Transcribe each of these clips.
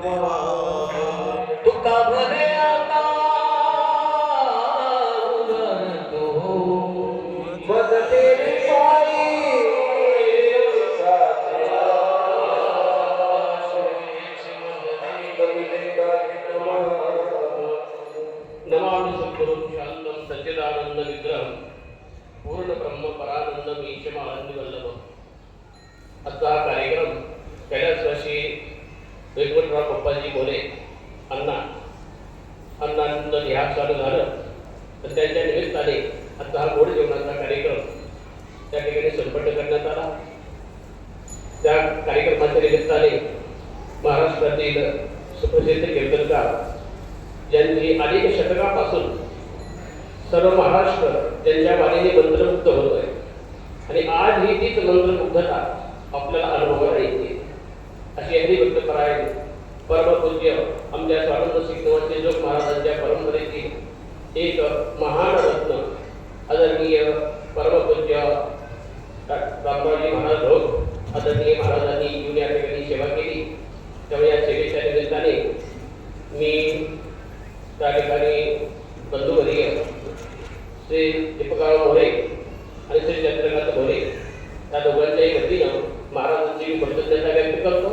तुका भले आता उधळतो मग तेरी पायी नमामि सद्गुरुं शान्तं सच्चिदानंद विग्रहं पूर्ण ब्रह्म परानंदम ईशमानंद वल्लभ. आजचा हा कार्यक्रम कैलासवासी वेंकटराव पप्पाजी बोले अण्णांचं ध्यान चालू झालं तर त्यांच्या निमित्ताने आजचा हा गोड जेवणाचा कार्यक्रम त्या ठिकाणी संपन्न करण्यात आला. त्या कार्यक्रमाच्या निमित्ताने महाराष्ट्रातील सुप्रसिद्ध कीर्तनकार ज्यांची अनेक शतकापासून सर्व महाराष्ट्र त्यांच्या वाणीने मंत्रमुग्ध होत आहे आणि आज ही तीच मंत्रमुग्धता आपल्याला अनुभवायला येते. अशी हरिभक्तपरायण परमपूज्य आमच्या स्वानंद सिद्धवांचे जोग महाराजांच्या परंपरेतील एक महान रत्न आदरणीय परमपूज्य रामरावजी महाराज जोग आदरणीय महाराजांनी येऊन या ठिकाणी सेवा केली. त्यामुळे या सेवेच्या निमित्ताने मी त्या ठिकाणी बंधुवर्य श्री दीपकराव मोरे आणि श्री चंद्रकांत मोरे या दोघांच्याही वतीनं महाराजांची कृतज्ञता व्यक्त करतो,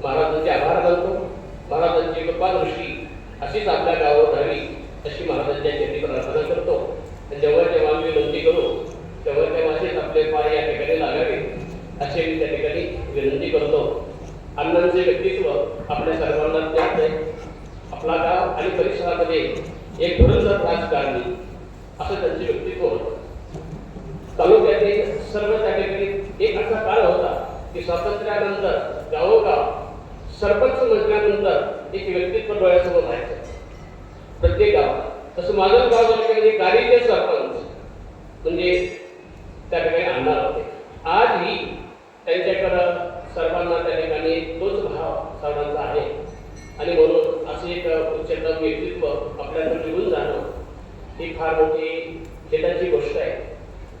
महाराजांचे आभार मानतो. महाराजांची कृपादृष्टी अशीच आपल्या गावावर राहावी अशी महाराजांच्या चरणी प्रार्थना करतो. जेव्हा जेव्हा आम्ही विनंती करू तेव्हा तेव्हा असेच आपले पाय या ठिकाणी लागावे असे मी त्या ठिकाणी विनंती करतो. अण्णांचे व्यक्तित्व आपल्या सर्वांना ज्ञात आहे. आपला गाव आणि परिसरामध्ये एक धुरंधर राजकारणी असं त्यांचे व्यक्तित्व होतं. तालुक्यातील सर्व त्या ठिकाणी एक असा काळ होता की स्वातंत्र्यानंतर गावोगाव सरपंच म्हटल्यानंतर एक व्यक्तित्व डोळ्यासमोर राहायचं प्रत्येक गावात. तसं माझं गाव तालुक्यामध्ये गाडीचे सरपंच म्हणजे त्या ठिकाणी आणणार होते. आजही त्यांच्याकडं सर्वांना त्या ठिकाणी तोच भाव सर्वांचा आहे आणि म्हणून असे एक उच्चतम व्यक्तित्व आपल्याला निघून जाणं ही फार मोठी खेदाची गोष्ट आहे.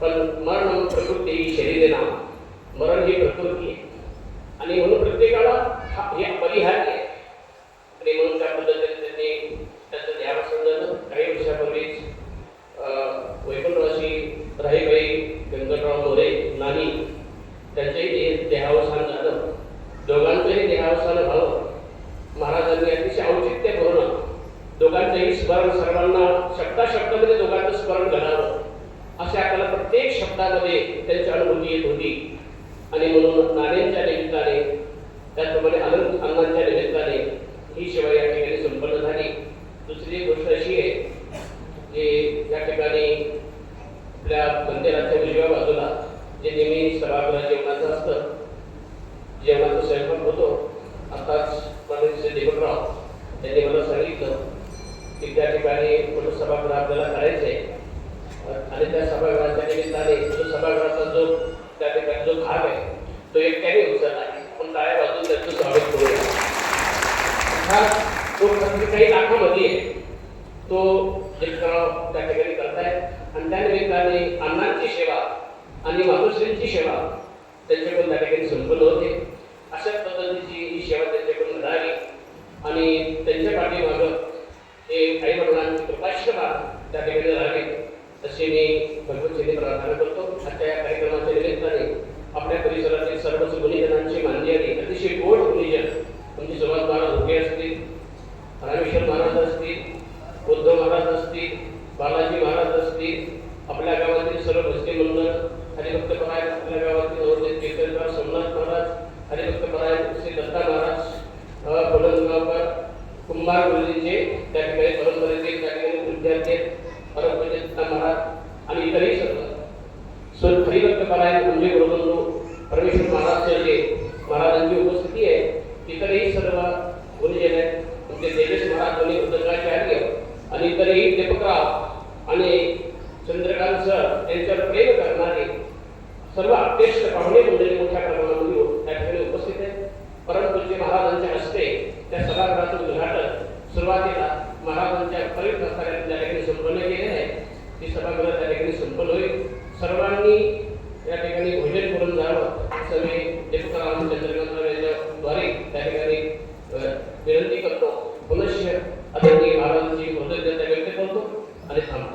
पण मरण प्रकृती ही शरीरे नाम, मरण ही प्रकृती आहे आणि म्हणून प्रत्येकाला हे अपरिहार्य आहे आणि म्हणून त्या पद्धतीने त्यांनी त्याचं ध्यान झालं. काही वर्षापूर्वीच वैकुंठवासी राहीबाई व्यंकटराव मोरे नानी त्यांचंही देहावसान झालं. दोघांचंही देहावसान व्हावं महाराजांनी अतिशय औचित्यपूर्ण दोघांचंही स्मरण सर्वांना शब्दाशब्दामध्ये दोघांचं स्मरण घडावं असे आपल्याला प्रत्येक शब्दामध्ये त्यांची अनुभूती येत होती आणि म्हणून नाण्यांच्या निमित्ताने त्याचप्रमाणे अण्णांच्या निमित्ताने ही सेवा या ठिकाणी संपन्न झाली. दुसरी गोष्ट अशी आहे की या ठिकाणी आपल्या मंदिराच्या उजव्या बाजूला जे नेहमी सभागृह जेवणाचं असतं, जेवणाचा स्वयंपाक होतो. आताच माननीय दीपकराव यांनी मला सांगितलं की त्या ठिकाणी मोठं सभागृह आपल्याला करायचं आहे आणि त्या सभागृहाच्या निमित्ताने जो सभागृहाचा जो त्या ठिकाणी जो भाग आहे तो एकट्याने उचलला आहे. आपण टाळ्या वाजून त्याचं स्वागत करूया. तो खर्च काही लाखामध्ये आहे तो दीपकराव त्या ठिकाणी करतायत आणि त्या निमित्ताने अण्णांची सेवा आणि मातोश्रींची सेवा त्यांच्याकडून त्या ठिकाणी संपन्न होते. अशाच पद्धतीची ही सेवा त्यांच्याकडून मिळाली आणि त्यांच्या पाठीमागं हे आई वडिलांची कृपाशीर्वाद त्या ठिकाणी राहावे अशी मी भगवंताची प्रार्थना करतो. आजच्या या कार्यक्रमाच्या निमित्ताने आपल्या परिसरातील सर्वच गुणीजनांची मानली आणि अतिशय गोड गुणीजन म्हणजे सुभाष महाराज होते असतील, रामेश्वर महाराज असतील, उद्धव महाराज असतील, बालाजी महाराज असतील, आपल्या गावातील सर्व भक्ती मंडळ हरिभक्तपरायण, आपल्या गावातील नवोदित कीर्तनकार सोमनाथ महाराज, हरिभक्तपरायण श्री दत्ता महाराज, कोलंदगावकर, कुंभार गुरुजींचे त्या ठिकाणी परंपरेतील त्या ठिकाणी विद्यार्थी परमपूज्य दत्ता महाराज आणि इतरही सर्व हरिभक्तपरायण म्हणजे गुरुबंधू परमेश्वर महाराजचे जे महाराजांची उपस्थिती आहे इतरही सर्व गुरुजन आहेत म्हणजे देवेश महाराज आणि मृदंगाचार्य आणि इतरही दीपकराव आणि चंद्रकांत सर यांच्यावर प्रेम करणारे सर्व अध्यक्ष पाहुणे मंडळी मोठ्या प्रमाणामध्ये त्या ठिकाणी उपस्थित आहेत. परमपूज्य महाराजांच्या हस्ते त्या सभागृहाचं उद्घाटन सुरुवातीला महाराजांच्या पवित्र हस्ताने त्या ठिकाणी संपन्न केले आहे. ती सभागृह त्या ठिकाणी संपन्न होईल. सर्वांनी या ठिकाणी भोजन करून जावं असं मी दीपकराव चंद्रकांत यांच्याद्वारे त्या ठिकाणी विनंती आणि थांबतो.